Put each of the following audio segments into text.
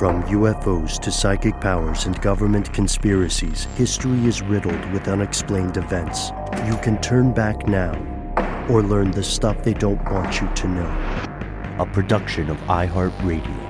From UFOs to psychic powers and government conspiracies, history is riddled with unexplained events. You can turn back now or learn the stuff they don't want you to know. A production of iHeartRadio.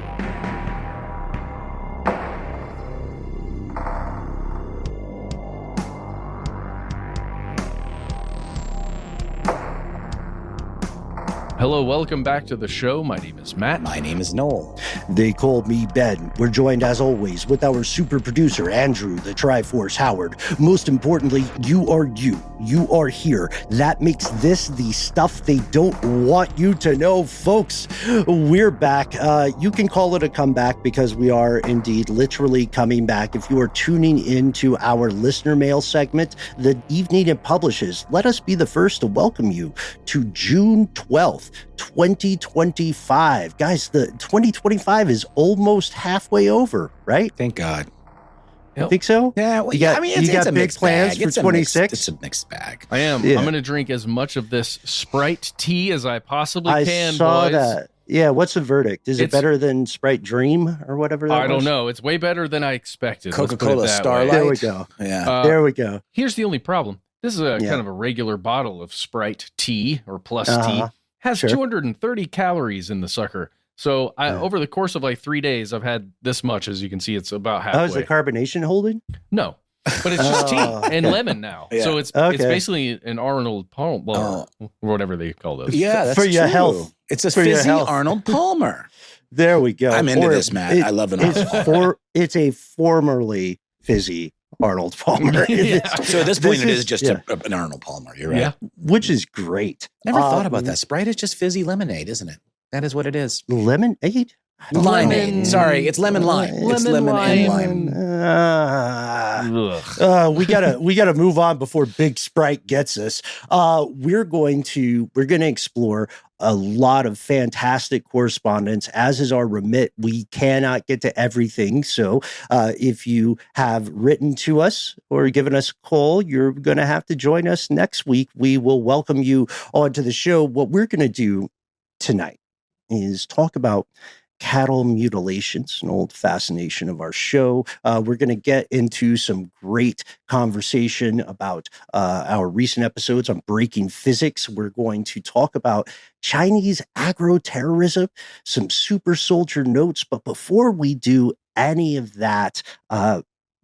Hello, welcome back to the show. My name is Matt. My name is Noel. They call me Ben. We're joined as always with our super producer, Andrew, the Triforce Howard. Most importantly, you are you. You are here. That makes this the stuff they don't want you to know, folks. We're back. You can call it a comeback because we are indeed literally coming back. If you are tuning into our listener mail segment, the evening it publishes, let us be the first to welcome you to June 12th. 2025. Guys, the 2025 is almost halfway over, right? Thank God. Yep. Think so? Yeah, well, you got it's a big plans bag. for 26? It's a mixed bag. I am. Yeah. I'm going to drink as much of this Sprite tea as I possibly can, I saw boys. that. Yeah, what's the verdict? Is it better than Sprite Dream or whatever that was? I don't know. It's way better than I expected. Coca-Cola Starlight. There we go. Yeah. There we go. Here's the only problem. This is kind of a regular bottle of Sprite tea or plus tea. Has 230 calories in the sucker. So over the course of like 3 days, I've had this much. As you can see, it's about halfway. Oh, is the carbonation holding? No, but it's just tea and lemon now. Yeah. So it's basically an Arnold Palmer or whatever they call those. Yeah, that's for your true. health. It's a fizzy Arnold Palmer. There we go. I'm into this, Matt. I love it. It's a formerly fizzy Arnold Palmer. So at this point, it is just an Arnold Palmer. You're right. Yeah. Which is great. Never thought about that. Sprite is just fizzy lemonade, is't it? That is what it is. Lemonade? Limeade. Sorry, it's lemon lime. It's lemon and lime. We gotta move on before Big Sprite gets us. We're gonna explore a lot of fantastic correspondence, as is our remit. We cannot get to everything. So if you have written to us or given us a call, you're going to have to join us next week. We will welcome you onto the show. What we're going to do tonight is talk about cattle mutilations, an old fascination of our show. We're going to get into some great conversation about our recent episodes on breaking physics. We're going to talk about Chinese agro-terrorism, some super soldier notes. But before we do any of that,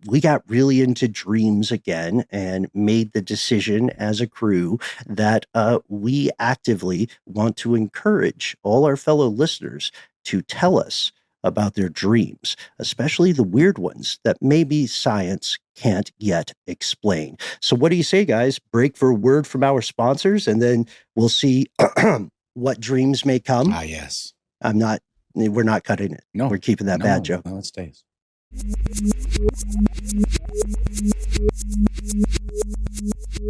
we got really into dreams again and made the decision as a crew that we actively want to encourage all our fellow listeners to tell us about their dreams, especially the weird ones that maybe science can't yet explain. So what do you say, guys? Break for a word from our sponsors, and then we'll see what dreams may come. Ah, yes. We're not cutting it. No. We're keeping that bad joke. No, it stays.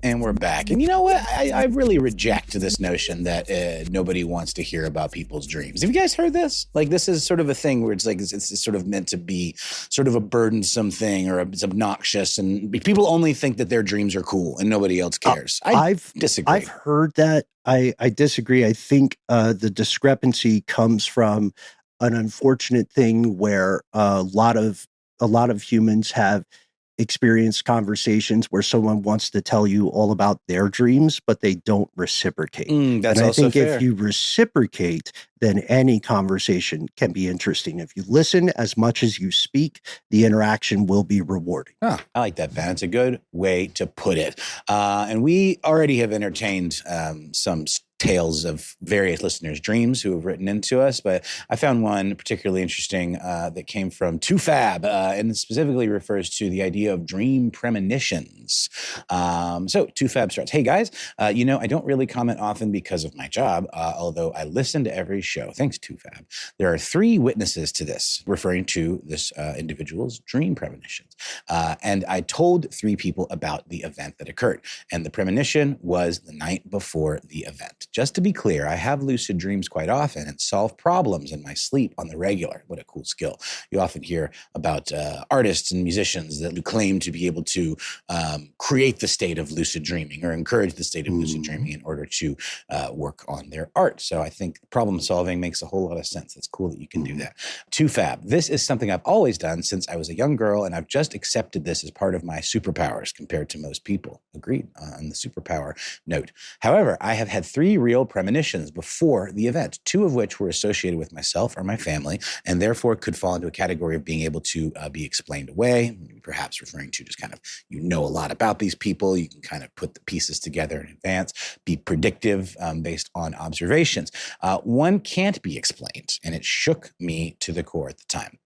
And we're back. And you know what? I really reject this notion that nobody wants to hear about people's dreams. Have you guys heard this? Like, this is sort of a thing where it's like it's sort of meant to be sort of a burdensome thing, or it's obnoxious, and people only think that their dreams are cool and nobody else cares. I disagree. I've heard that. I disagree. I think the discrepancy comes from an unfortunate thing where a lot of humans have experienced conversations where someone wants to tell you all about their dreams, but they don't reciprocate. That's and I also think fair. if you reciprocate, then any conversation can be interesting. If you listen as much as you speak, the interaction will be rewarding. I like that, Ben. It's a good way to put it. And we already have entertained some tales of various listeners' dreams who have written into us, but I found one particularly interesting that came from 2Fab, and specifically refers to the idea of dream premonitions. So 2Fab starts, "Hey guys, I don't really comment often because of my job, although I listen to every show. Thanks, 2Fab. There are 3 witnesses to this," referring to this individual's dream premonitions. "And I told 3 people about the event that occurred, and the premonition was the night before the event. Just to be clear, I have lucid dreams quite often and solve problems in my sleep on the regular. What a cool skill. You often hear about artists and musicians that claim to be able to create the state of lucid dreaming or encourage the state of lucid dreaming in order to work on their art. So I think problem solving makes a whole lot of sense. It's cool that you can do that. 2Fab. This is something I've always done since I was a young girl, and I've just accepted this as part of my superpowers compared to most people. Agreed on the superpower note. However, I have had 3 real premonitions before the event, 2 of which were associated with myself or my family, and therefore could fall into a category of being able to be explained away, perhaps referring to just kind of, you know a lot about these people, you can kind of put the pieces together in advance, be predictive based on observations. One can't be explained, and it shook me to the core at the time.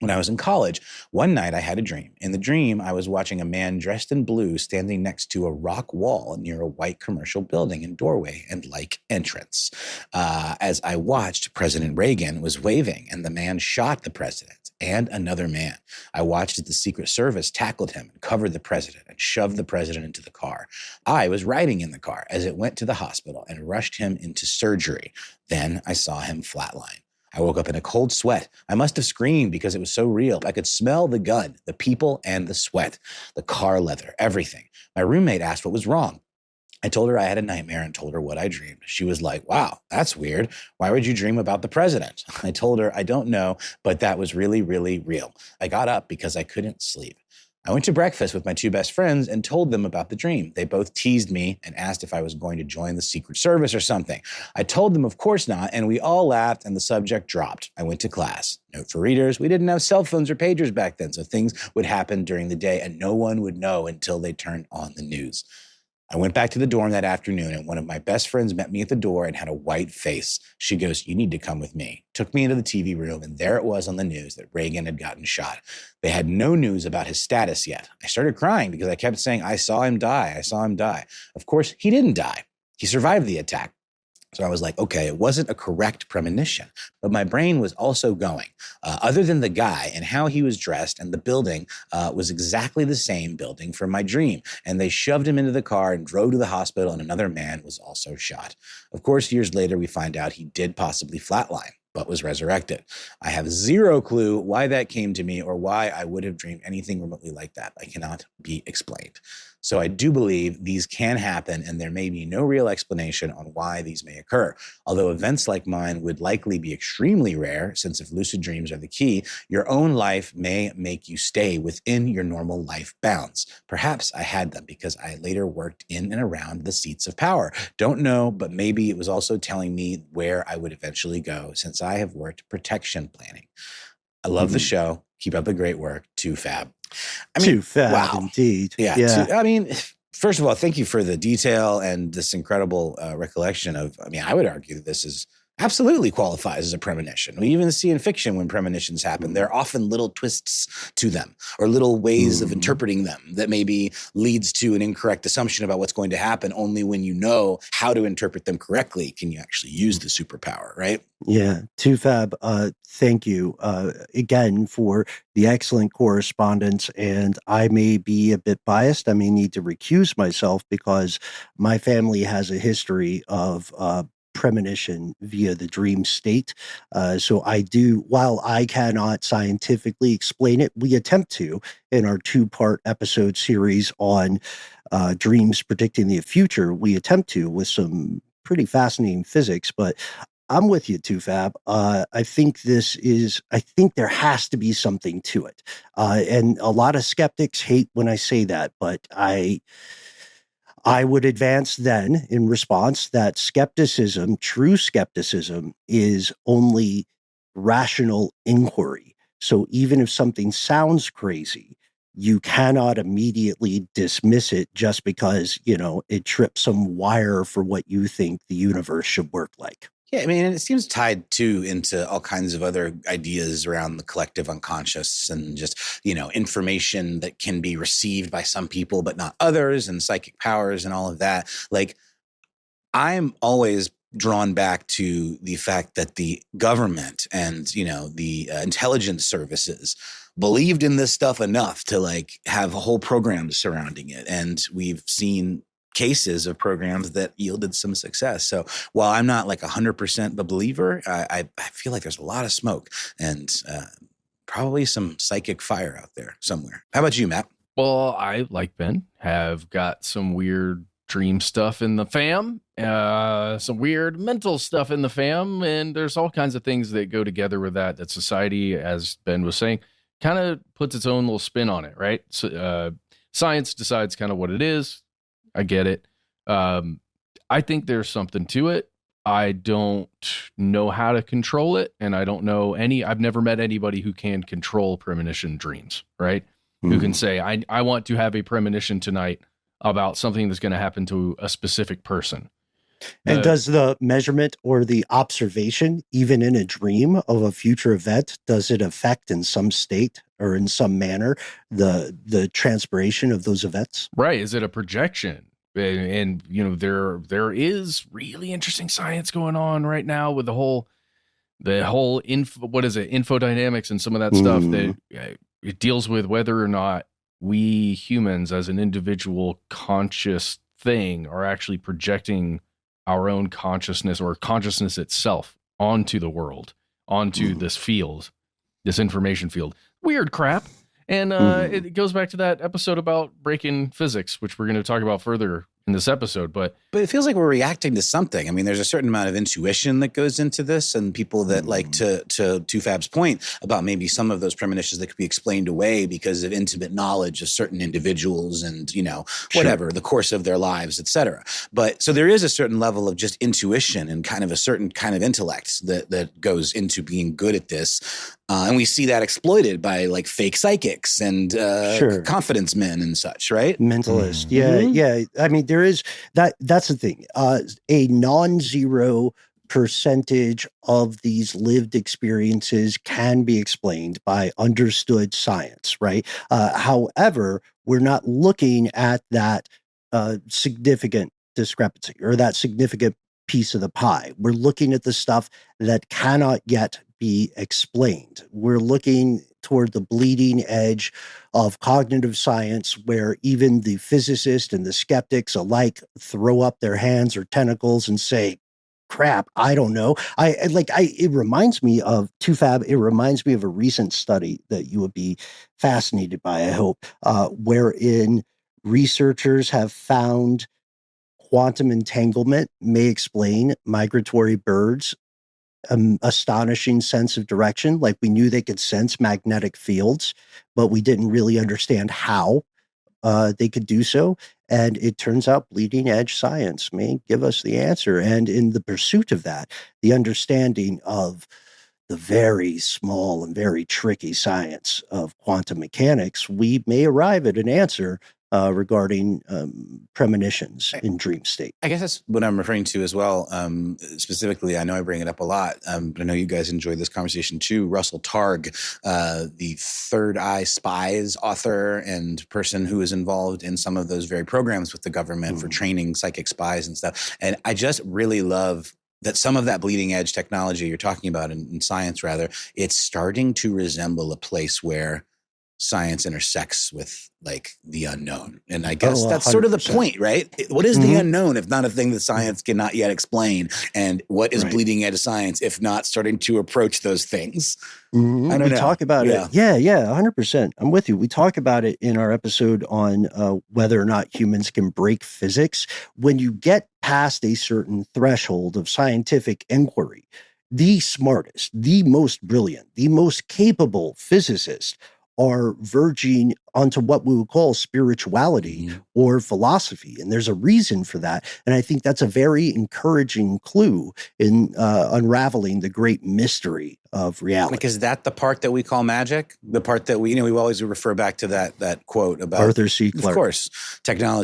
When I was in college, one night I had a dream. In the dream, I was watching a man dressed in blue standing next to a rock wall near a white commercial building and doorway and like entrance. As I watched, President Reagan was waving, and the man shot the president and another man. I watched as the Secret Service tackled him and covered the president and shoved the president into the car. I was riding in the car as it went to the hospital and rushed him into surgery. Then I saw him flatline. I woke up in a cold sweat. I must have screamed because it was so real. I could smell the gun, the people, and the sweat, the car leather, everything. My roommate asked what was wrong. I told her I had a nightmare and told her what I dreamed. She was like, wow, that's weird. Why would you dream about the president? I told her, I don't know, but that was really, really real. I got up because I couldn't sleep. I went to breakfast with my 2 best friends and told them about the dream. They both teased me and asked if I was going to join the Secret Service or something. I told them, of course not, and we all laughed and the subject dropped. I went to class. Note for readers, we didn't have cell phones or pagers back then, so things would happen during the day and no one would know until they turned on the news. I went back to the dorm that afternoon, and one of my best friends met me at the door and had a white face. She goes, you need to come with me. Took me into the TV room, and there it was on the news that Reagan had gotten shot. They had no news about his status yet. I started crying because I kept saying, I saw him die. I saw him die. Of course, he didn't die. He survived the attack. So I was like, okay, it wasn't a correct premonition, but my brain was also going. Other than the guy and how he was dressed, and the building was exactly the same building from my dream. And they shoved him into the car and drove to the hospital, and another man was also shot. Of course, years later, we find out he did possibly flatline, but was resurrected. I have zero clue why that came to me or why I would have dreamed anything remotely like that. I cannot be explained. So I do believe these can happen, and there may be no real explanation on why these may occur. Although events like mine would likely be extremely rare, since if lucid dreams are the key, your own life may make you stay within your normal life bounds. Perhaps I had them because I later worked in and around the seats of power. Don't know, but maybe it was also telling me where I would eventually go, since I have worked protection planning. I love the show. Keep up the great work. 2Fab. I mean, 2Fab, wow. Indeed. Yeah. I mean, first of all, thank you for the detail and this incredible recollection of, I would argue that this is absolutely qualifies as a premonition. We even see in fiction when premonitions happen, there are often little twists to them or little ways of interpreting them that maybe leads to an incorrect assumption about what's going to happen. Only when you know how to interpret them correctly can you actually use the superpower, right? Yeah. 2Fab, thank you again for the excellent correspondence. And I may be a bit biased. I may need to recuse myself because my family has a history of premonition via the dream state. So I do, while I cannot scientifically explain it, we attempt to in our 2-part episode series on dreams predicting the future. We attempt to with some pretty fascinating physics, but I'm with you, 2Fab. I think there has to be something to it. And a lot of skeptics hate when I say that, but I would advance then in response that skepticism, true skepticism, is only rational inquiry. So even if something sounds crazy, you cannot immediately dismiss it just because, it trips some wire for what you think the universe should work like. Yeah, and it seems tied too into all kinds of other ideas around the collective unconscious and just, information that can be received by some people but not others, and psychic powers and all of that. Like, I'm always drawn back to the fact that the government and, the intelligence services believed in this stuff enough to have a whole program surrounding it. And we've seen cases of programs that yielded some success. So while I'm not like 100% a believer, I feel like there's a lot of smoke and probably some psychic fire out there somewhere. How about you, Matt? Well, I, like Ben, have got some weird dream stuff in the fam, some weird mental stuff in the fam, and there's all kinds of things that go together with that society, as Ben was saying, kind of puts its own little spin on it, right? So, science decides kind of what it is. I get it. I think there's something to it. I don't know how to control it, and I don't know I've never met anybody who can control premonition dreams, right? Who can say, I want to have a premonition tonight about something that's going to happen to a specific person. And does the measurement or the observation, even in a dream of a future event, does it affect in some state or in some manner the transpiration of those events? Right. Is it a projection? And you know, there is really interesting science going on right now with the whole infodynamics and some of that stuff that it deals with whether or not we humans as an individual conscious thing are actually projecting our own consciousness or consciousness itself onto the world, onto this field, this information field. Weird crap. And it goes back to that episode about breaking physics, which we're going to talk about further in this episode. But it feels like we're reacting to something. I mean, there's a certain amount of intuition that goes into this, and people that like to Fab's point about maybe some of those premonitions that could be explained away because of intimate knowledge of certain individuals and, you know, whatever, the course of their lives, et cetera. But so there is a certain level of just intuition and kind of a certain kind of intellect that goes into being good at this. And we see that exploited by like fake psychics and confidence men and such, right? Mentalist. Yeah. I mean, there is that's the thing. A non-zero percentage of these lived experiences can be explained by understood science, right? However, we're not looking at that significant discrepancy or that significant piece of the pie. We're looking at the stuff that cannot yet be explained. We're looking toward the bleeding edge of cognitive science where even the physicists and the skeptics alike throw up their hands or tentacles and say, crap, I don't know. It reminds me of Fab. It reminds me of a recent study that you would be fascinated by, I hope, wherein researchers have found quantum entanglement may explain migratory birds' astonishing sense of direction. Like we knew they could sense magnetic fields, but we didn't really understand how they could do so. And it turns out bleeding edge science may give us the answer. And in the pursuit of that, the understanding of the very small and very tricky science of quantum mechanics, we may arrive at an answer regarding premonitions in dream state. I guess that's what I'm referring to as well. Specifically, I know I bring it up a lot, but I know you guys enjoyed this conversation too. Russell Targ, the Third Eye Spies author and person who is involved in some of those very programs with the government for training psychic spies and stuff. And I just really love that some of that bleeding edge technology you're talking about in science, rather, it's starting to resemble a place where science intersects with like the unknown. And I guess that's 100%. Sort of the point, right? What is the unknown if not a thing that science cannot yet explain? And what is bleeding edge science if not starting to approach those things? I don't know. Talk about it. Yeah, 100%. I'm with you. We talk about it in our episode on whether or not humans can break physics. When you get past a certain threshold of scientific inquiry, the smartest, the most brilliant, the most capable physicists are verging onto what we would call spirituality or philosophy. And there's a reason for that. And I think that's a very encouraging clue in unraveling the great mystery of reality. Like, is that the part that we call magic? The part that we always refer back to that quote about Arthur C. Clarke. Of course,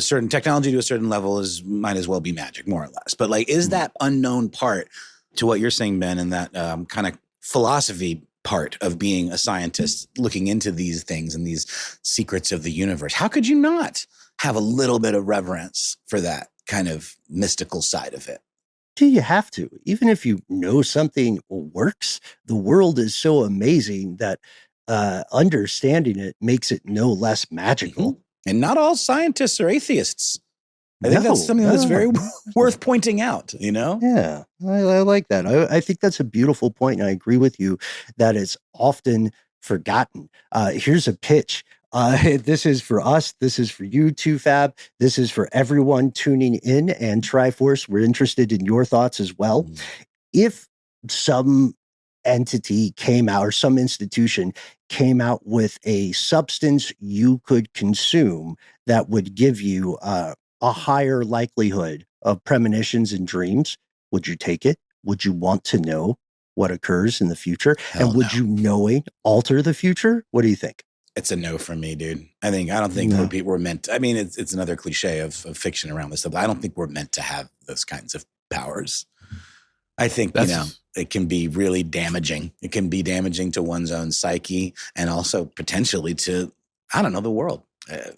certain technology to a certain level might as well be magic, more or less. But like, is that unknown part to what you're saying, Ben, and that kind of philosophy part of being a scientist looking into these things and these secrets of the universe? How could you not have a little bit of reverence for that kind of mystical side of it? Do you have to? Even if you know something works, the world is so amazing that understanding it makes it no less magical. And not all scientists are atheists. I think that's something that's very worth pointing out, Yeah, I like that. I think that's a beautiful point, and I agree with you that it's often forgotten. Here's a pitch. This is for us. This is for you, 2Fab. This is for everyone tuning in, and Triforce, we're interested in your thoughts as well. If some entity came out or some institution came out with a substance you could consume that would give you a higher likelihood of premonitions and dreams, would you take it? Would you want to know what occurs in the future? Hell and would no. you knowing alter the future? What do you think? It's a no from me, dude. I don't think we're meant to, I mean, it's another cliche of fiction around this stuff. I don't think we're meant to have those kinds of powers. I think, it can be really damaging. It can be damaging to one's own psyche and also potentially to, the world. I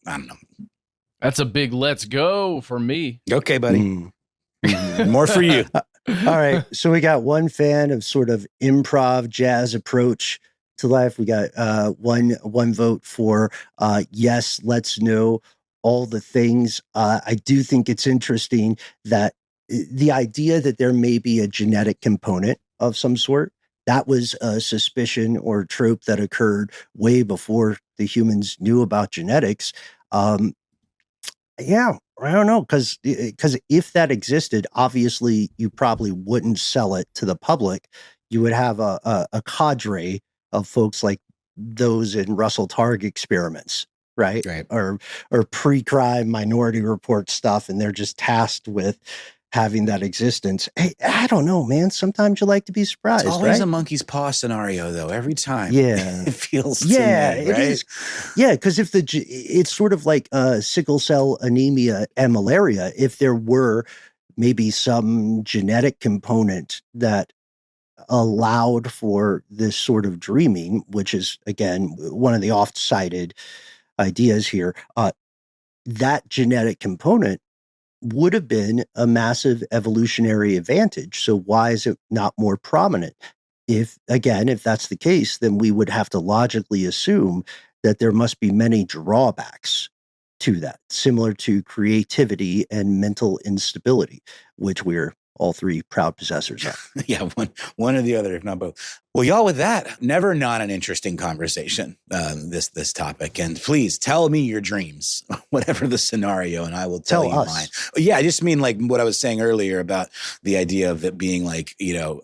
don't know. That's a big let's go for me. Okay, buddy. More for you. All right. So we got one fan of sort of improv jazz approach to life. We got one vote for yes, let's know all the things. I do think it's interesting that the idea that there may be a genetic component of some sort, that was a suspicion or trope that occurred way before the humans knew about genetics. Yeah, I don't know, because if that existed, obviously you probably wouldn't sell it to the public. You would have a cadre of folks like those in Russell Targ experiments, right? Or pre-crime Minority Report stuff, and they're just tasked with having that existence. Hey, I don't know, man. Sometimes you like to be surprised. It's always right? a monkey's paw scenario, though. Every time, yeah, it feels. Yeah, to me, it right? is. Yeah, because if it's sort of like sickle cell anemia and malaria. If there were maybe some genetic component that allowed for this sort of dreaming, which is again one of the oft-cited ideas here, that genetic component would have been a massive evolutionary advantage. So why is it not more prominent? If that's the case, then we would have to logically assume that there must be many drawbacks to that, similar to creativity and mental instability, which we're all three proud possessors of. Yeah, one or the other, if not both. Well, y'all, with that, never not an interesting conversation, this topic. And please tell me your dreams, whatever the scenario, and I will tell you us. mine. Yeah, I just mean like what I was saying earlier about the idea of it being like,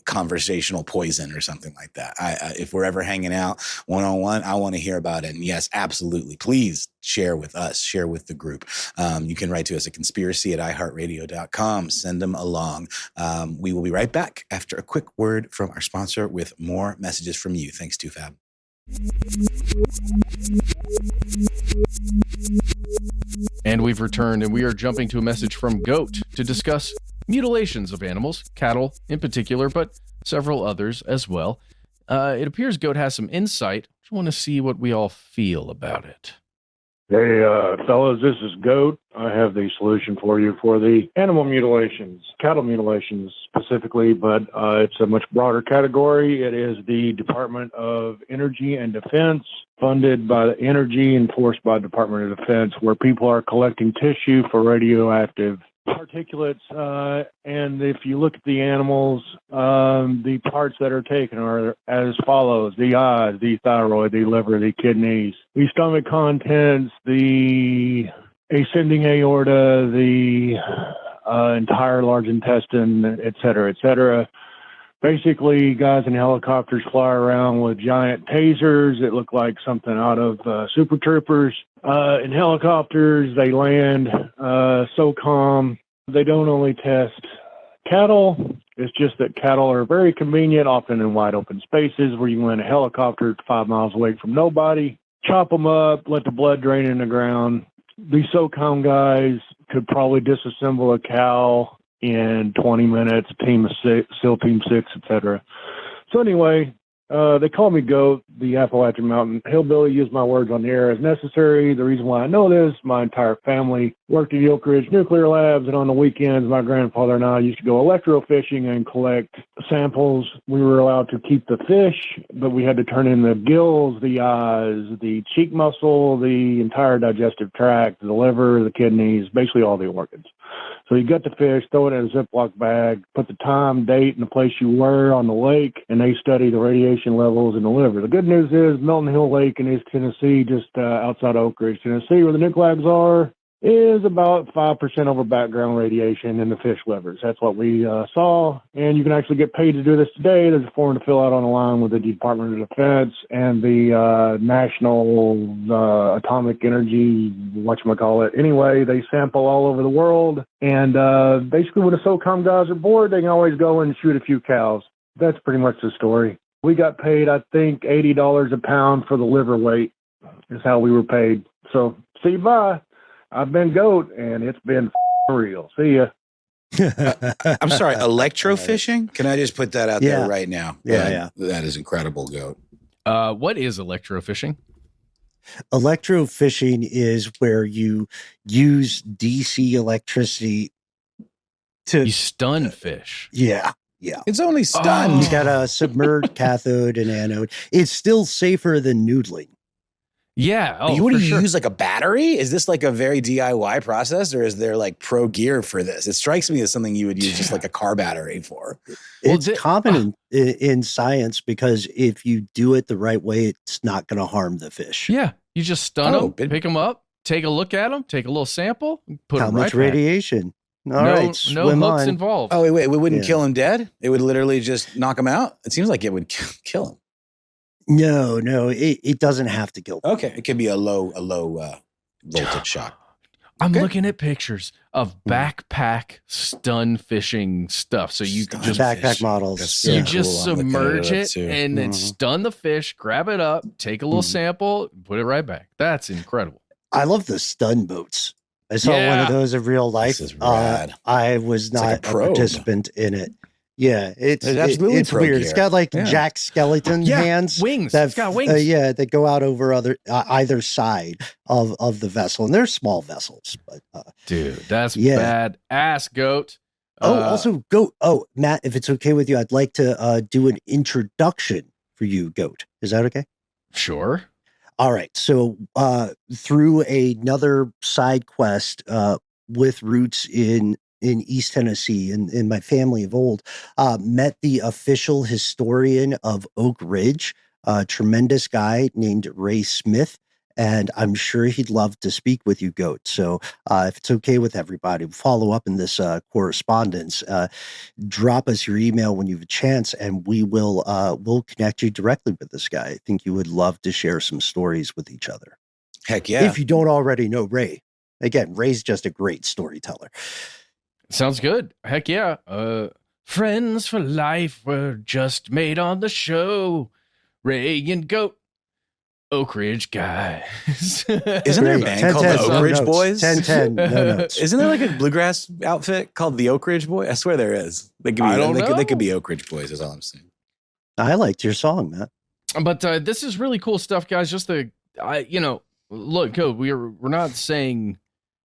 conversational poison or something like that. If we're ever hanging out one-on-one, I want to hear about it. And yes, absolutely. Please share with us, share with the group. You can write to us at conspiracy@iHeartRadio.com. Send them along. We will be right back after a quick word from our sponsor with more messages from you. Thanks, 2Fab. And we've returned, and we are jumping to a message from Goat to discuss mutilations of animals, cattle in particular, but several others as well. It appears Goat has some insight. I want to see what we all feel about it. Hey, fellas, this is Goat. I have the solution for you for the animal mutilations, cattle mutilations specifically, but it's a much broader category. It is the Department of Energy and Defense, funded by the Energy, enforced by the Department of Defense, where people are collecting tissue for radioactive particulates. And if you look at the animals, the parts that are taken are as follows: the eyes, the thyroid, the liver, the kidneys, the stomach contents, the ascending aorta, the entire large intestine, et cetera, et cetera. Basically, guys in helicopters fly around with giant tasers. It looked like something out of Super Troopers. In helicopters, they land so calm. They don't only test cattle. It's just that cattle are very convenient, often in wide open spaces where you can land a helicopter 5 miles away from nobody, chop them up, let the blood drain in the ground. These SOCOM guys could probably disassemble a cow in 20 minutes, team of six, SEAL Team 6, etc. So anyway, They call me Goat, the Appalachian Mountain Hillbilly. Use my words on the air as necessary. The reason why I know this, my entire family worked at the Oak Ridge Nuclear Labs, and on the weekends, my grandfather and I used to go electrofishing and collect samples. We were allowed to keep the fish, but we had to turn in the gills, the eyes, the cheek muscle, the entire digestive tract, the liver, the kidneys, basically all the organs. So you gut the fish, throw it in a Ziploc bag, put the time, date, and the place you were on the lake, and they study the radiation levels in the liver. The good news is Milton Hill Lake in East Tennessee, just outside Oak Ridge, Tennessee, where the nuke labs are, is about 5% over background radiation in the fish livers. That's what we saw, and you can actually get paid to do this today. There's a form to fill out on the line with the Department of Defense and the National Atomic Energy, whatchamacallit. Anyway, they sample all over the world, and basically when the SOCOM guys are bored, they can always go and shoot a few cows. That's pretty much the story. We got paid, I think, $80 a pound for the liver weight is how we were paid. So, see you, bye. I've been Goat, and it's been real. See ya. I'm sorry, electrofishing? Can I just put that out there right now? Yeah. That is incredible, Goat. What is electrofishing? Electrofishing is where you use DC electricity to... You stun fish. Yeah. It's only stunned. You got a submerged cathode and anode. It's still safer than noodling. Yeah. Oh, what do you use, like a battery? Is this like a very DIY process, or is there like pro gear for this? It strikes me as something you would use just like a car battery for. It's common in science because if you do it the right way, it's not going to harm the fish. Yeah. You just stun them, pick them up, take a look at them, take a little sample, put How them right much radiation? No hooks involved. Oh, wait, it wouldn't kill him dead? It would literally just knock him out? It seems like it would kill him. No, it doesn't have to kill. Okay, it could be a low voltage shock. I'm looking at pictures of backpack stun fishing stuff. So you can just backpack models. You just submerge it and then stun the fish, grab it up, take a little sample, put it right back. That's incredible. I love the stun boats. I saw one of those in real life. This is rad. I was not like a participant in it. Yeah, it's absolutely it's weird. gear. It's got like Jack Skeleton hands, wings. It's got wings. That go out over either side of the vessel, and they're small vessels. But dude, that's bad ass, Goat. Also Goat. Oh, Matt, if it's okay with you, I'd like to do an introduction for you, Goat. Is that okay? Sure. All right. So through another side quest with roots in East Tennessee and my family of old, met the official historian of Oak Ridge, a tremendous guy named Ray Smith. And I'm sure he'd love to speak with you, Goat. So if it's okay with everybody, follow up in this correspondence. Drop us your email when you have a chance, and we'll connect you directly with this guy. I think you would love to share some stories with each other. Heck yeah. If you don't already know Ray. Again, Ray's just a great storyteller. Sounds good. Heck yeah. Friends for life were just made on the show. Ray and Goat. Oak Ridge guys. Isn't there a band called the Oak Ridge Boys? 10-10, no notes. Isn't there like a bluegrass outfit called the Oak Ridge Boys? I swear there is. They could be Oak Ridge Boys is all I'm saying. I liked your song, Matt. But this is really cool stuff, guys. Just look, Goat, we're not saying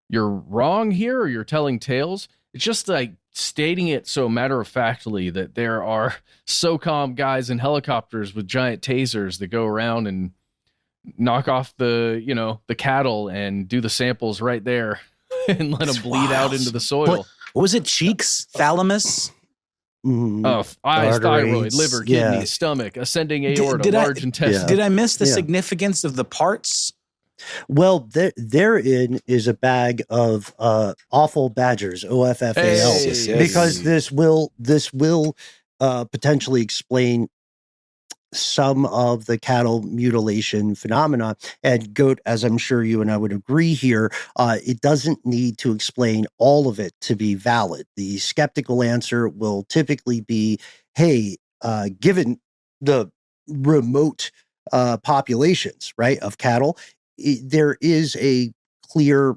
you're wrong here or you're telling tales. It's just like stating it so matter-of-factly that there are SOCOM guys in helicopters with giant tasers that go around and knock off the cattle and do the samples right there and let them bleed out into the soil. What was it? Cheeks? Thalamus? Eyes, thyroid, liver, kidney, stomach, ascending aorta, large intestine. Did I miss the significance of the parts? Well, therein is a bag of awful badgers, OFFAL, because this will potentially explain some of the cattle mutilation phenomena. And Goat, as I'm sure you and I would agree here, it doesn't need to explain all of it to be valid. The skeptical answer will typically be, hey, given the remote populations, right, of cattle, there is a clear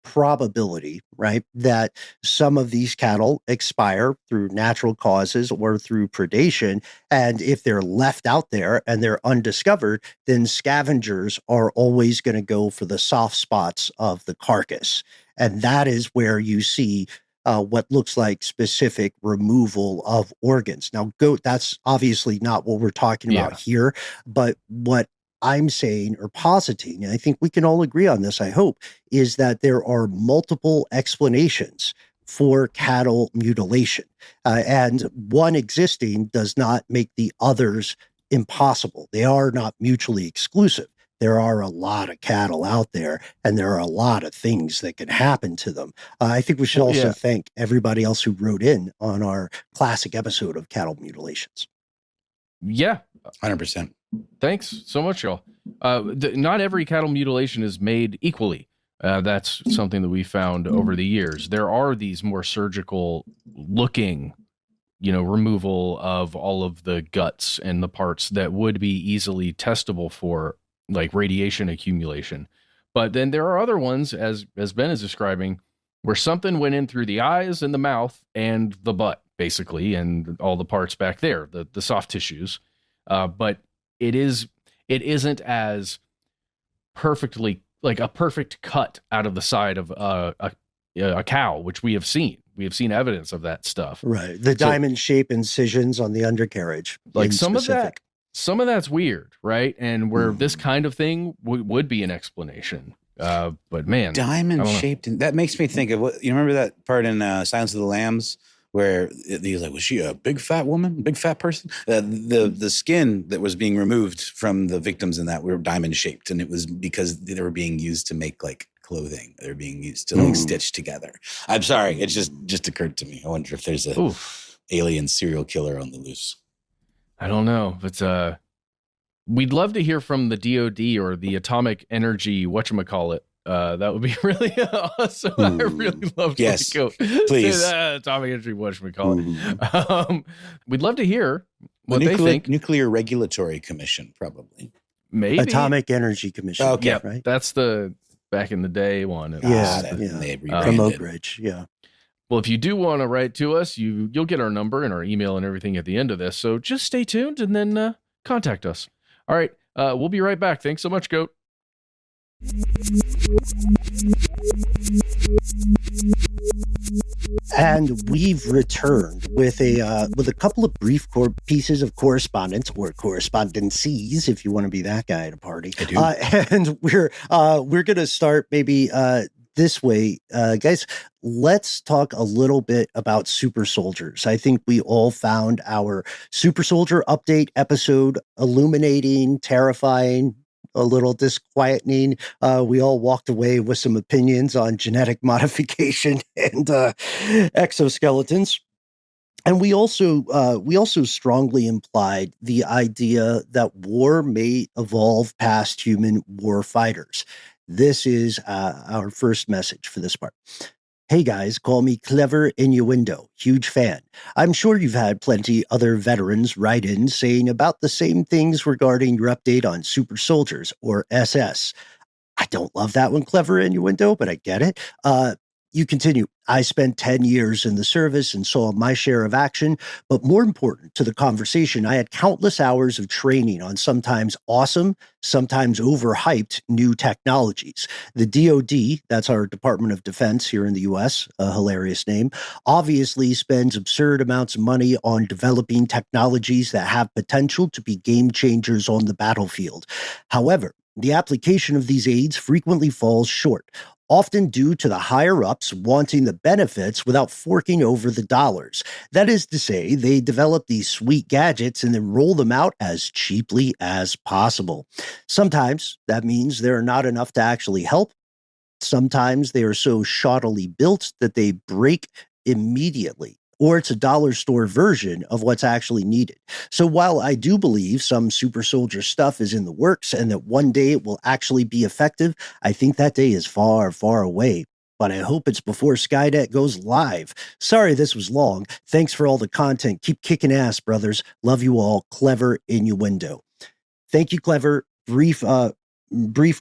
probability, right, that some of these cattle expire through natural causes or through predation. And if they're left out there and they're undiscovered, then scavengers are always going to go for the soft spots of the carcass. And that is where you see what looks like specific removal of organs. Now, goat, that's obviously not what we're talking about here, but what I'm saying or positing, and I think we can all agree on this, I hope, is that there are multiple explanations for cattle mutilation. And one existing does not make the others impossible. They are not mutually exclusive. There are a lot of cattle out there, and there are a lot of things that can happen to them. I think we should also thank everybody else who wrote in on our classic episode of cattle mutilations. Yeah. 100%. Thanks so much, y'all. Not every cattle mutilation is made equally. That's something that we found over the years. There are these more surgical looking, removal of all of the guts and the parts that would be easily testable for like radiation accumulation. But then there are other ones, as Ben is describing, where something went in through the eyes and the mouth and the butt, basically, and all the parts back there, the soft tissues. But it isn't as perfectly like a perfect cut out of the side of a cow, which we have seen. We have seen evidence of that stuff. Right. The diamond shape incisions on the undercarriage. Like some of that's weird, right? And where this kind of thing would be an explanation. But man, diamond shaped. That makes me think of what you remember that part in Silence of the Lambs where he's like, was she a big fat woman, big fat person? The skin that was being removed from the victims in that were diamond shaped, and it was because they were being used to make like clothing. They're being used to like stitch together. I'm sorry, it just occurred to me. I wonder if there's a alien serial killer on the loose. I don't know, but we'd love to hear from the DoD or the Atomic Energy whatchamacallit. That would be really awesome. I really love to go. Please. Say that, Atomic Energy whatchamacallit. We'd love to hear what they think. Nuclear Regulatory Commission, probably. Maybe. Atomic Energy Commission. Okay. Yeah, right. That's the back in the day one. From Oak Ridge. Yeah. Well, if you do want to write to us, you'll get our number and our email and everything at the end of this. So just stay tuned and then contact us. All right. We'll be right back. Thanks so much, Goat. And we've returned with a couple of brief pieces of correspondence or correspondencies, if you want to be that guy at a party. I do. And we're going to start maybe this way, guys. Let's talk a little bit about super soldiers. I think we all found our super soldier update episode illuminating, terrifying, a little disquieting. We all walked away with some opinions on genetic modification and exoskeletons. And we also strongly implied the idea that war may evolve past human war fighters. This is our first message for this part. Hey guys, call me Clever Innuendo. Huge fan. I'm sure you've had plenty other veterans write in saying about the same things regarding your update on Super Soldiers or SS. I don't love that one, Clever Innuendo, but I get it. You continue. I spent 10 years in the service and saw my share of action, but more important to the conversation, I had countless hours of training on sometimes awesome, sometimes overhyped new technologies. The DoD, that's our Department of Defense here in the US, a hilarious name, obviously spends absurd amounts of money on developing technologies that have potential to be game changers on the battlefield. However, the application of these aids frequently falls short, often due to the higher-ups wanting the benefits without forking over the dollars. That is to say, they develop these sweet gadgets and then roll them out as cheaply as possible. Sometimes that means there are not enough to actually help. Sometimes they are so shoddily built that they break immediately, or it's a dollar store version of what's actually needed. So while I do believe some super soldier stuff is in the works and that one day it will actually be effective, I think that day is far, far away. But I hope it's before Skynet goes live. Sorry this was long. Thanks for all the content. Keep kicking ass, brothers. Love you all. Clever Innuendo. Thank you, Clever. Brief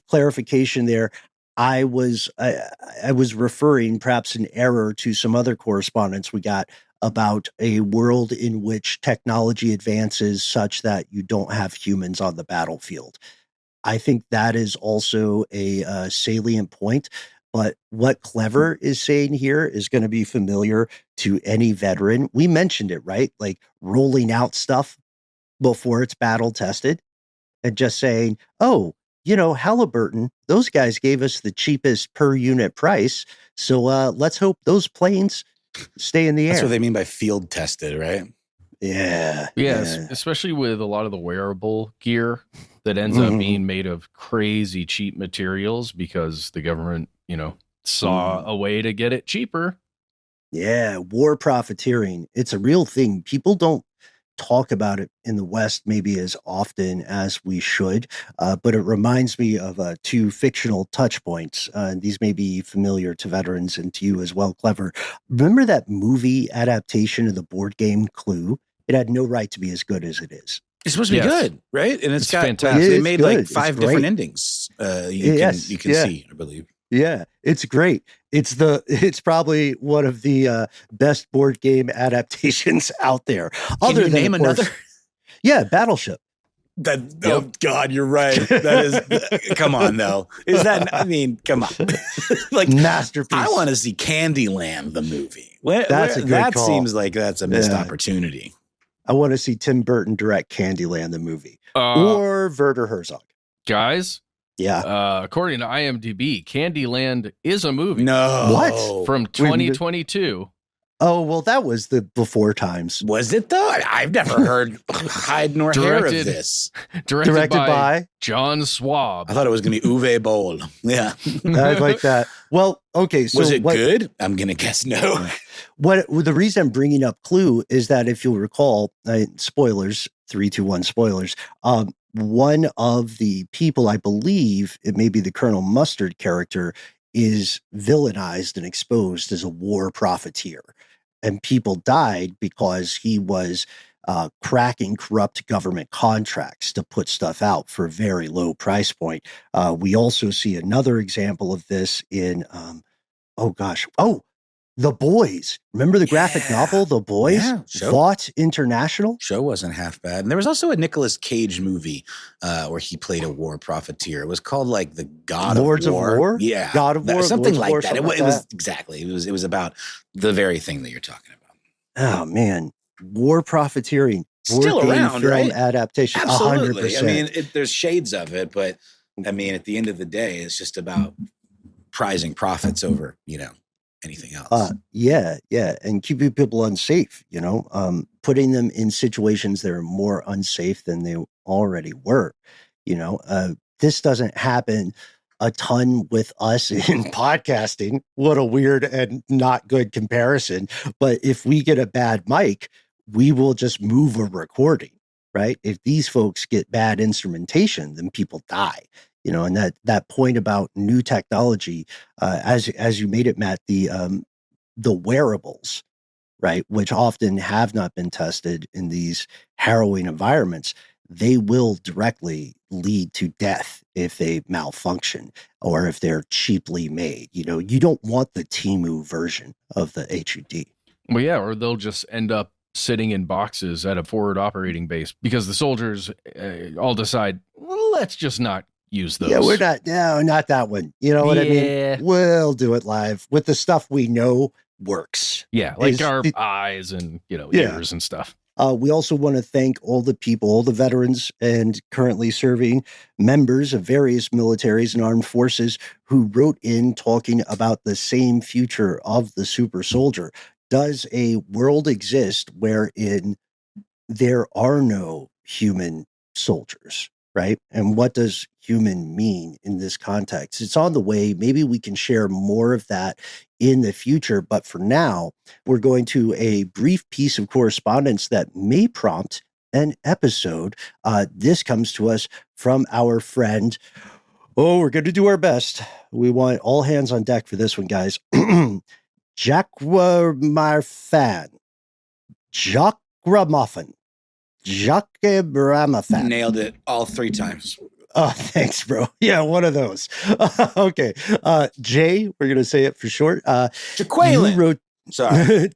clarification there. I was referring perhaps in error to some other correspondence we got about a world in which technology advances such that you don't have humans on the battlefield. I think that is also a salient point. But what Clever is saying here is going to be familiar to any veteran. We mentioned it, right? Like rolling out stuff before it's battle tested and just saying, oh, Halliburton, those guys gave us the cheapest per unit price. So let's hope those planes stay in the air. That's what they mean by field tested, right? Yeah. Especially with a lot of the wearable gear that ends up being made of crazy cheap materials because the government, saw a way to get it cheaper. Yeah, war profiteering. It's a real thing. People don't talk about it in the West maybe as often as we should, but it reminds me of two fictional touch points. These may be familiar to veterans and to you as well, Clever. Remember that movie adaptation of the board game Clue? It had no right to be as good as it is. It's supposed to be good, right? And it's got fantastic. They made like 5 different endings. You can see, I believe. Yeah, it's great. It's probably one of the best board game adaptations out there. Can you name another? Yeah, Battleship. Oh God, you're right. That is, come on though. Is that? I mean, come on. Like masterpiece. I want to see Candyland the movie. That's a good that call. Seems like that's a missed opportunity. I want to see Tim Burton direct Candyland the movie or Werner Herzog. Guys. Yeah. According to IMDb, Candyland is a movie. No. What? From 2022. Oh, well, that was the before times. Was it though? I've never heard hide nor hair of this. Directed by John Swab. I thought it was going to be Uwe Boll. Yeah. I like that. Well, okay. So was it good? I'm going to guess no. The reason I'm bringing up Clue is that if you'll recall, spoilers, 3, 2, 1 spoilers, one of the people, I believe it may be the Colonel Mustard character, is villainized and exposed as a war profiteer. And people died because he was cracking corrupt government contracts to put stuff out for a very low price point. We also see another example of this in, The Boys. Remember the graphic novel, The Boys? Yeah, Vought International? Show wasn't half bad. And there was also a Nicolas Cage movie where he played a war profiteer. It was called like The God Lords of War. of War? Yeah. God of War? Something Lords like of War, that. something It was exactly. It was about the very thing that you're talking about. Oh, man. War profiteering. Still around, film right? Absolutely. Absolutely. 100%. I mean, there's shades of it, but I mean, at the end of the day, it's just about prizing profits over, anything else. Yeah. And keeping people unsafe, putting them in situations that are more unsafe than they already were. This doesn't happen a ton with us in podcasting. What a weird and not good comparison. But if we get a bad mic, we will just move a recording, right? If these folks get bad instrumentation, then people die. And that point about new technology, as you made it, Matt, the wearables, right, which often have not been tested in these harrowing environments, they will directly lead to death if they malfunction or if they're cheaply made. You don't want the Temu version of the HUD. Well, yeah, or they'll just end up sitting in boxes at a forward operating base because the soldiers all decide, well, let's just not use those. Yeah, not that one. You know what I mean? We'll do it live with the stuff we know works. Yeah, like our eyes and, ears and stuff. We also want to thank all the people, all the veterans and currently serving members of various militaries and armed forces who wrote in talking about the same future of the super soldier. Does a world exist wherein there are no human soldiers, right? And what does human mean in this context? It's on the way. Maybe we can share more of that in the future. But for now, we're going to a brief piece of correspondence that may prompt an episode. This comes to us from our friend. We're going to do our best. We want all hands on deck for this one, guys. Jacqueramaphan. Nailed it all 3 times. Oh, thanks, bro. Yeah, one of those. Okay. Jay, we're going to say it for short. Jacqueline. You wrote... Sorry.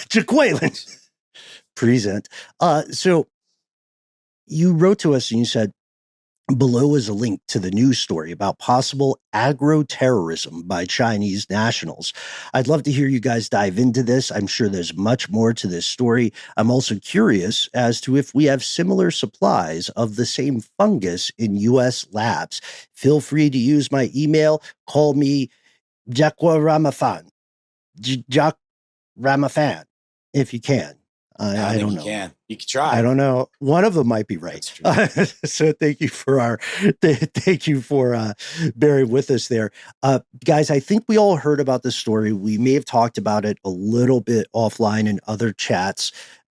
Jacqueline. Present. So you wrote to us and you said, below is a link to the news story about possible agro-terrorism by Chinese nationals. I'd love to hear you guys dive into this. I'm sure there's much more to this story. I'm also curious as to if we have similar supplies of the same fungus in U.S. labs. Feel free to use my email. Call me Jacqueramaphan. Jacqueramaphan, if you can. I don't know. You can try. I don't know. One of them might be right. So thank you for bearing with us there. Guys, I think we all heard about this story. We may have talked about it a little bit offline in other chats,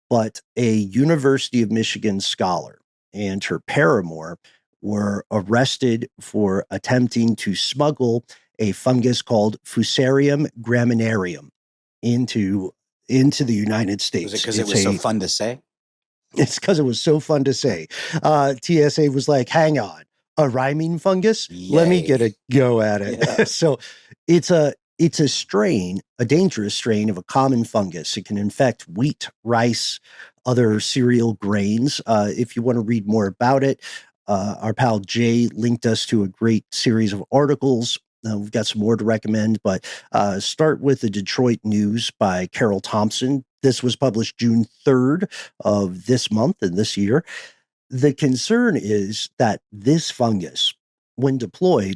but a University of Michigan scholar and her paramour were arrested for attempting to smuggle a fungus called Fusarium graminarium into the United States. Was it because it was so fun to say? It's because it was so fun to say. TSA was like, hang on, a rhyming fungus? Yay. Let me get a go at it. Yeah. So it's a strain, a dangerous strain of a common fungus. It can infect wheat, rice, other cereal grains. If you want to read more about it, our pal Jay linked us to a great series of articles. We've got some more to recommend, but start with the Detroit News by Carol Thompson. This was published June 3rd of this month and this year. The concern is that this fungus, when deployed,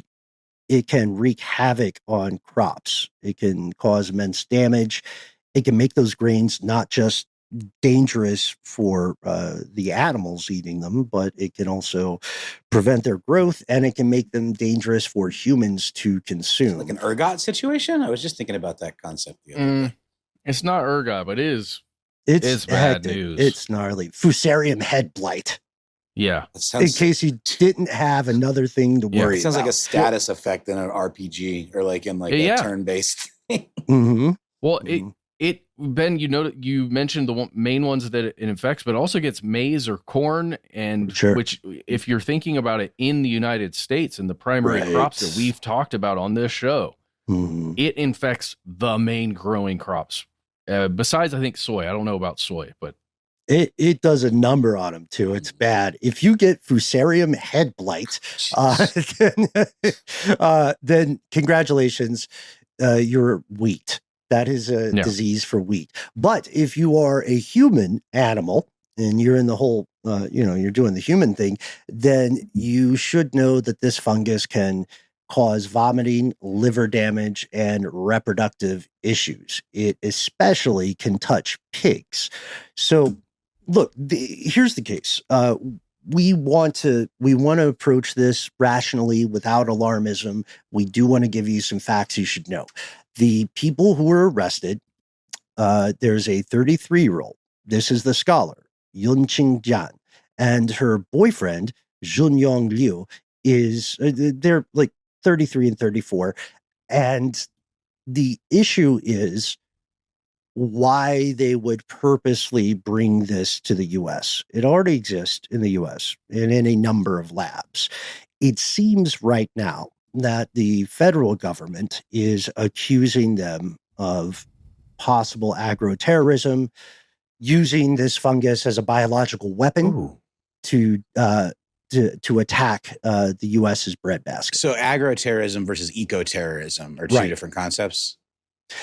it can wreak havoc on crops. It can cause immense damage. It can make those grains not just dangerous for the animals eating them, but it can also prevent their growth, and it can make them dangerous for humans to consume. Like an ergot situation? I was just thinking about that concept the other day. It's not ergot, but it's bad news. It's gnarly. Fusarium head blight. Yeah. In case you didn't have another thing to worry about. It sounds like a status effect in an RPG or like in a turn-based thing. Mm-hmm. Well, Ben, you mentioned the main ones that it infects, but it also gets maize or corn, and which, if you're thinking about it in the United States and the primary crops that we've talked about on this show, it infects the main growing crops. Besides, I think soy. I don't know about soy, but it does a number on them too. It's bad. If you get Fusarium head blight, then congratulations, you're wheat. That is a disease for wheat. But if you are a human animal and you're in the whole, you're doing the human thing, then you should know that this fungus can cause vomiting, liver damage, and reproductive issues. It especially can touch pigs. So, look, here's the case. We want to approach this rationally without alarmism. We do want to give you some facts you should know. The people who were arrested, there's a 33-year-old. This is the scholar, Yun Qing Jian, and her boyfriend, Junyong Liu, they're like 33 and 34. And the issue is why they would purposely bring this to the U.S. It already exists in the U.S. and in a number of labs. It seems right now that the federal government is accusing them of possible agro-terrorism, using this fungus as a biological weapon to attack the U.S.'s breadbasket. So agro-terrorism versus eco-terrorism are two different concepts?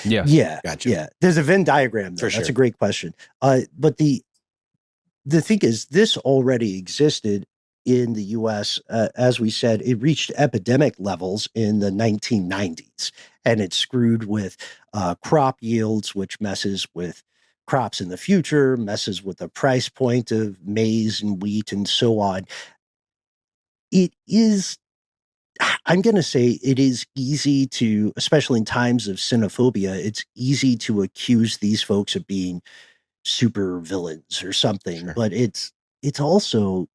Yeah. Yeah. Gotcha. Yeah. There's a Venn diagram there. That's a great question. But the thing is, this already existed in the U.S. As we said, it reached epidemic levels in the 1990s, and it screwed with crop yields, which messes with crops in the future, messes with the price point of maize and wheat and so on. I'm going to say it is easy to, especially in times of xenophobia, it's easy to accuse these folks of being super villains or something, but it's also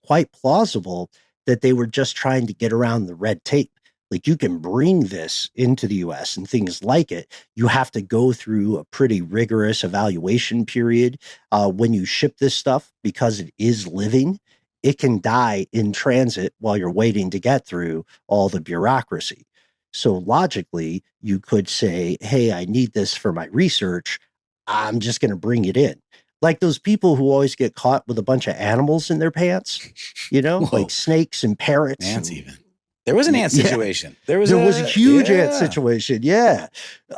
quite plausible that they were just trying to get around the red tape. Like, you can bring this into the US and things like it. You have to go through a pretty rigorous evaluation period when you ship this stuff, because it is living. it can die in transit while you're waiting to get through all the bureaucracy. So logically, you could say, hey, I need this for my research. I'm just going to bring it in. Like those people who always get caught with a bunch of animals in their pants, like snakes and parrots. Ants even. There was an ant situation. Yeah. There was a huge ant situation. Yeah.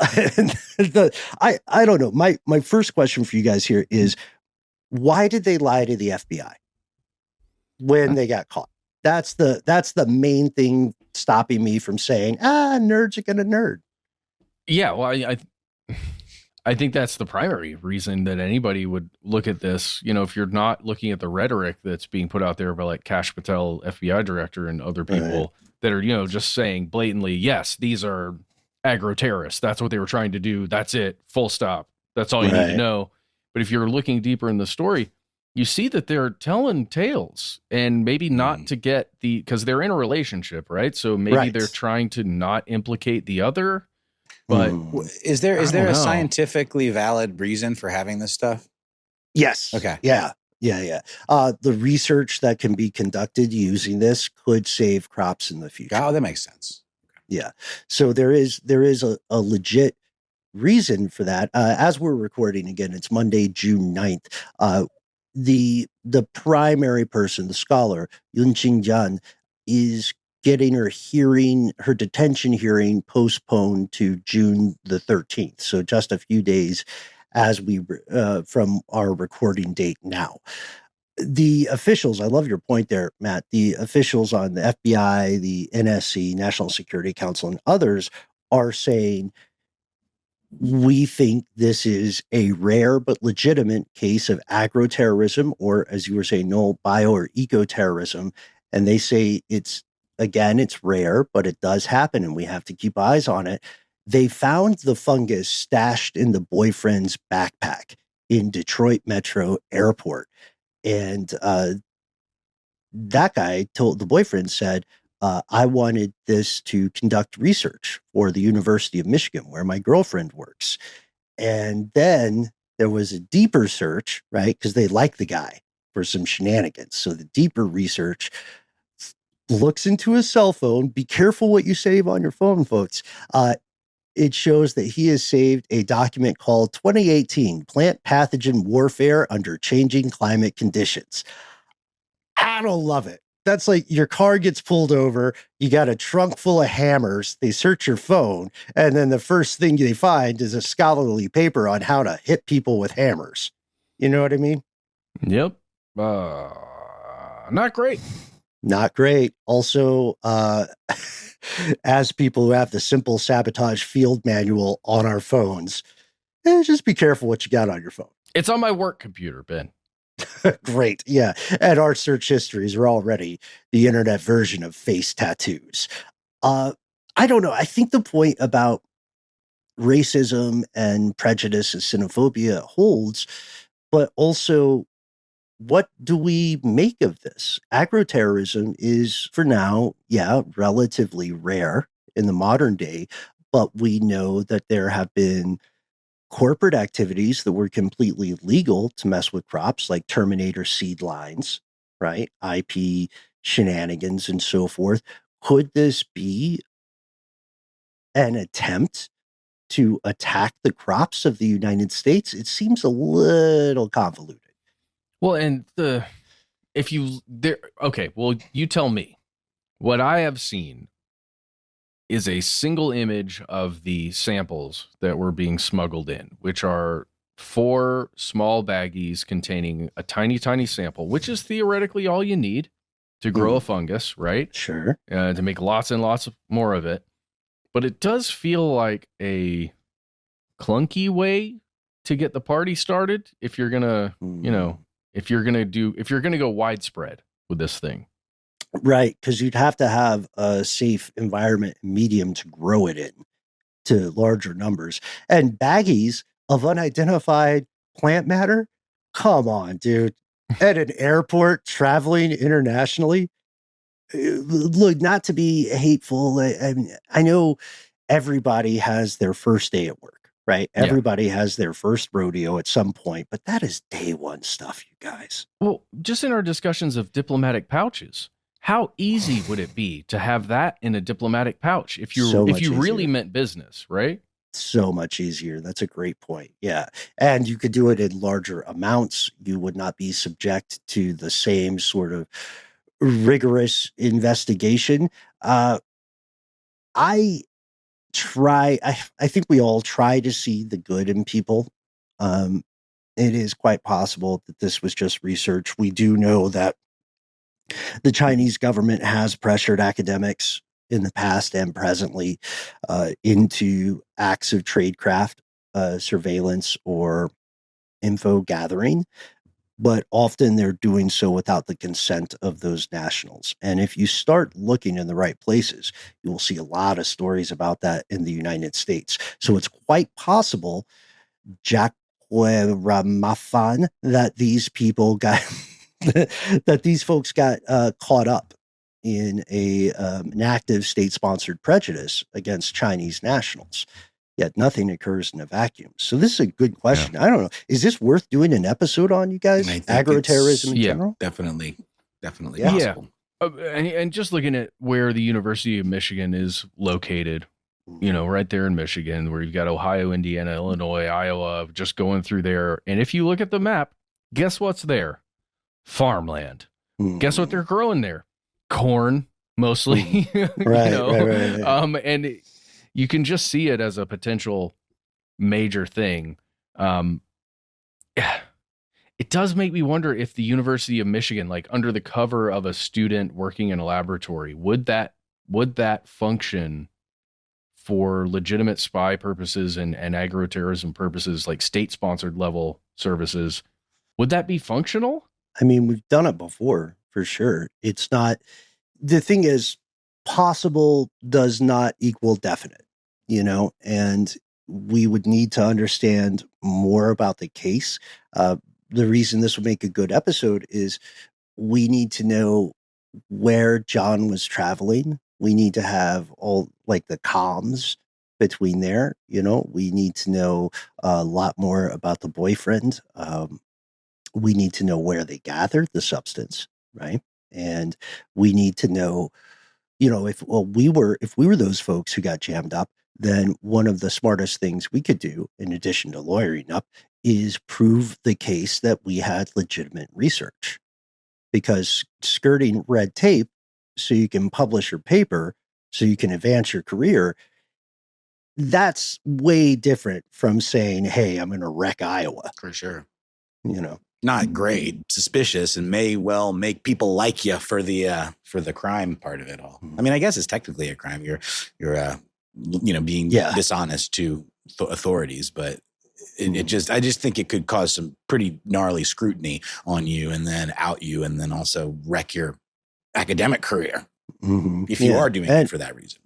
I don't know. My first question for you guys here is, why did they lie to the FBI when they got caught? That's the main thing stopping me from saying, nerds are gonna nerd. Yeah, well, I think that's the primary reason that anybody would look at this. If you're not looking at the rhetoric that's being put out there by like Kash Patel, FBI director, and other people that are, just saying blatantly, yes, these are agro-terrorists. That's what they were trying to do. That's it. Full stop. That's all you need to know. But if you're looking deeper in the story, you see that they're telling tales, and maybe not to get because they're in a relationship, right? So maybe they're trying to not implicate the other. But is there a scientifically valid reason for having this stuff? Yes. Okay. Yeah. The research that can be conducted using this could save crops in the future. Oh, that makes sense. Yeah. So there is a legit reason for that. As we're recording again, it's Monday, June 9th. The primary person, the scholar, Yunqing Jian, is getting her detention hearing postponed to June the 13th. So just a few days as we from our recording date now. The officials, I love your point there, Matt. The officials on the FBI, the NSC, National Security Council, and others are saying, we think this is a rare but legitimate case of agro-terrorism, or as you were saying, no, bio or eco-terrorism. And they say it's rare, but it does happen and we have to keep eyes on it. They found the fungus stashed in the boyfriend's backpack in Detroit Metro Airport. And that guy the boyfriend said, I wanted this to conduct research for the University of Michigan, where my girlfriend works. And then there was a deeper search, right? Because they like the guy for some shenanigans. So the deeper research looks into his cell phone. Be careful what you save on your phone, folks. It shows that he has saved a document called 2018 Plant Pathogen Warfare Under Changing Climate Conditions. I don't love it. That's like your car gets pulled over, you got a trunk full of hammers, they search your phone, and then the first thing they find is a scholarly paper on how to hit people with hammers. You know what I mean? Yep. Not great. Not great. Also, as people who have the simple sabotage field manual on our phones, just be careful what you got on your phone. It's on my work computer, Ben. Great. Yeah. And our search histories are already the internet version of face tattoos. I don't know. I think the point about racism and prejudice and xenophobia holds, but also, what do we make of this? Agroterrorism is, for now, relatively rare in the modern day, but we know that there have been corporate activities that were completely legal to mess with crops, like Terminator seed lines, right? IP shenanigans and so forth. Could this be an attempt to attack the crops of the United States? It seems a little convoluted. Well, and you tell me. What I have seen is a single image of the samples that were being smuggled in, which are 4 small baggies containing a tiny, tiny sample, which is theoretically all you need to grow a fungus, right? Sure. To make lots and lots more of it. But it does feel like a clunky way to get the party started if you're going to, if you're going to go widespread with this thing. Right, because you'd have to have a safe environment and medium to grow it in to larger numbers. And baggies of unidentified plant matter? Come on, dude. At an airport traveling internationally? Look, not to be hateful, I know everybody has their first day at work, right? Everybody has their first rodeo at some point, but that is day one stuff, you guys. Well, just in our discussions of diplomatic pouches, how easy would it be to have that in a diplomatic pouch if you really meant business, right? So much easier. That's a great point. Yeah. And you could do it in larger amounts. You would not be subject to the same sort of rigorous investigation. I think we all try to see the good in people. It is quite possible that this was just research. We do know that the Chinese government has pressured academics in the past and presently into acts of tradecraft, surveillance, or info gathering. But often they're doing so without the consent of those nationals. And if you start looking in the right places, you will see a lot of stories about that in the United States. So it's quite possible, Jacqueramaphan, that these people got that these folks got caught up in an active state-sponsored prejudice against Chinese nationals. Yet nothing occurs in a vacuum. So this is a good question. Yeah. I don't know. Is this worth doing an episode on, you guys? Agroterrorism in general? Definitely possible. And just looking at where the University of Michigan is located, right there in Michigan, where you've got Ohio, Indiana, Illinois, Iowa, just going through there. And if you look at the map, guess what's there? Farmland. Guess what they're growing there? Corn, mostly. Right. And you can just see it as a potential major thing. It does make me wonder if the University of Michigan, like under the cover of a student working in a laboratory, would that function for legitimate spy purposes and agro-terrorism purposes, like state-sponsored level services? Would that be functional? I mean, we've done it before, for sure. It's not, the thing is, possible does not equal definite, and we would need to understand more about the case. The reason this would make a good episode is we need to know where John was traveling. We need to have all like the comms between there. We need to know a lot more about the boyfriend. We need to know where they gathered the substance, right? And we need to know, if we were those folks who got jammed up, then one of the smartest things we could do, in addition to lawyering up, is prove the case that we had legitimate research. Because skirting red tape so you can publish your paper, so you can advance your career, that's way different from saying, hey, I'm going to wreck Iowa. For sure. Not great, suspicious, and may well make people like you for the crime part of it all. I mean, I guess it's technically a crime. You're being dishonest to authorities, but I just think it could cause some pretty gnarly scrutiny on you, and then out you, and then also wreck your academic career if you are doing it for that reason.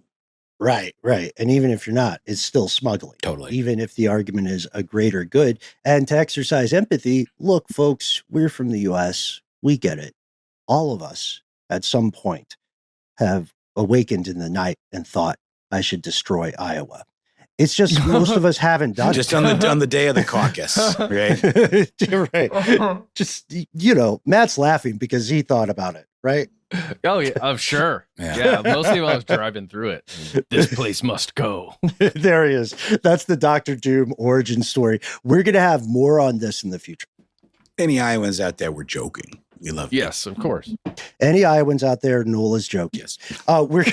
Right. And even if you're not, it's still smuggling. Totally. Even if the argument is a greater good. And to exercise empathy, look, folks, we're from the U.S. We get it. All of us at some point have awakened in the night and thought, I should destroy Iowa. It's just most of us haven't done just it. on the day of the caucus, right? Right. Just, Matt's laughing because he thought about it, right? Oh, yeah, I'm sure. Yeah, mostly while I was driving through it. This place must go. There he is. That's the Dr. Doom origin story. We're going to have more on this in the future. Any Iowans out there, we're joking. We love you. Yes, of course. Any Iowans out there, Nola's joking. Yes. We're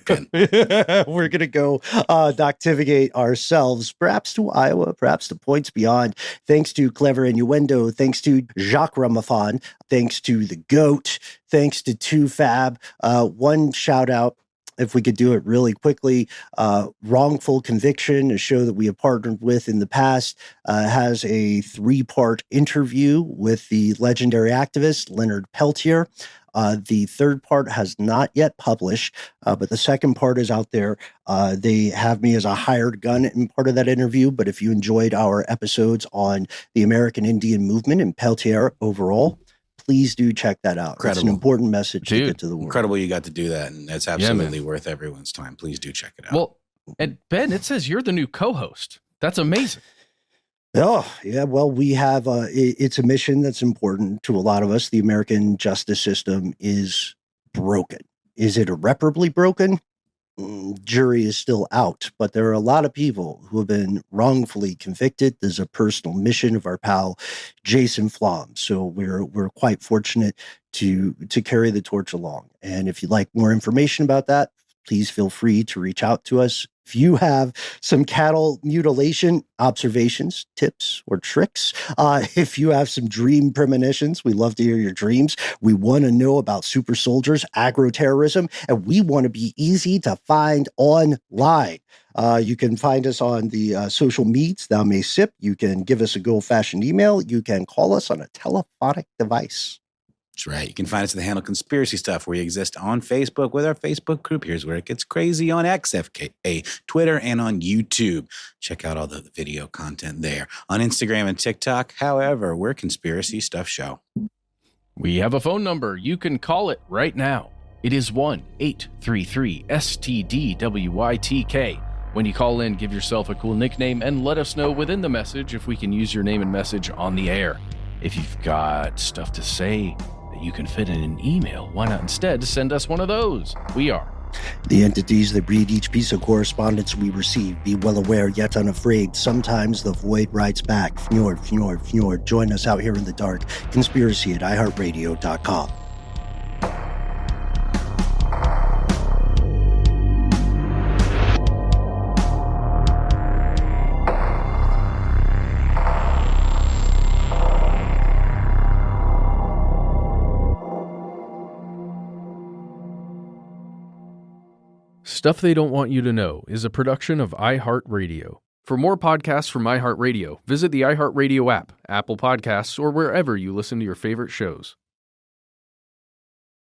going to go doctivigate ourselves, perhaps to Iowa, perhaps to points beyond. Thanks to Clever Innuendo. Thanks to Jacqueramaphan. Thanks to the GOAT. Thanks to 2Fab. One shout out, if we could do it really quickly, Wrongful Conviction, a show that we have partnered with in the past, has a 3-part interview with the legendary activist Leonard Peltier. The third part has not yet published, but the second part is out there. They have me as a hired gun in part of that interview, but if you enjoyed our episodes on the American Indian movement and Peltier overall, please do check that out. Incredible. It's an important message to get to the world. Incredible you got to do that, and it's absolutely worth everyone's time. Please do check it out. Well, and Ben, it says you're the new co-host. That's amazing. Oh, yeah. Well, we have, it's a mission that's important to a lot of us. The American justice system is broken. Is it irreparably broken? Jury is still out, but there are a lot of people who have been wrongfully convicted. There's a personal mission of our pal Jason Flom, so we're quite fortunate to carry the torch along. And if you'd like more information about that, please feel free to reach out to us. If you have some cattle mutilation observations, tips, or tricks, if you have some dream premonitions, we love to hear your dreams. We want to know about super soldiers, agro-terrorism, and we want to be easy to find online. You can find us on the social medias, Thou May Sip. You can give us a good old-fashioned email. You can call us on a telephonic device. That's right. You can find us at the handle Conspiracy Stuff, where we exist on Facebook with our Facebook group. Here's where it gets crazy: on X, FKA, Twitter, and on YouTube. Check out all the video content there. On Instagram and TikTok, however, we're Conspiracy Stuff Show. We have a phone number. You can call it right now. It is 1-833-STDWYTK. When you call in, give yourself a cool nickname and let us know within the message if we can use your name and message on the air. If you've got stuff to say that you can fit in an email, why not instead send us one of those? We are the entities that read each piece of correspondence we receive. Be well aware, yet unafraid. Sometimes the void writes back. Fjord, fjord, fjord. Join us out here in the dark. Conspiracy at iHeartRadio.com. Stuff They Don't Want You to Know is a production of iHeartRadio. For more podcasts from iHeartRadio, visit the iHeartRadio app, Apple Podcasts, or wherever you listen to your favorite shows.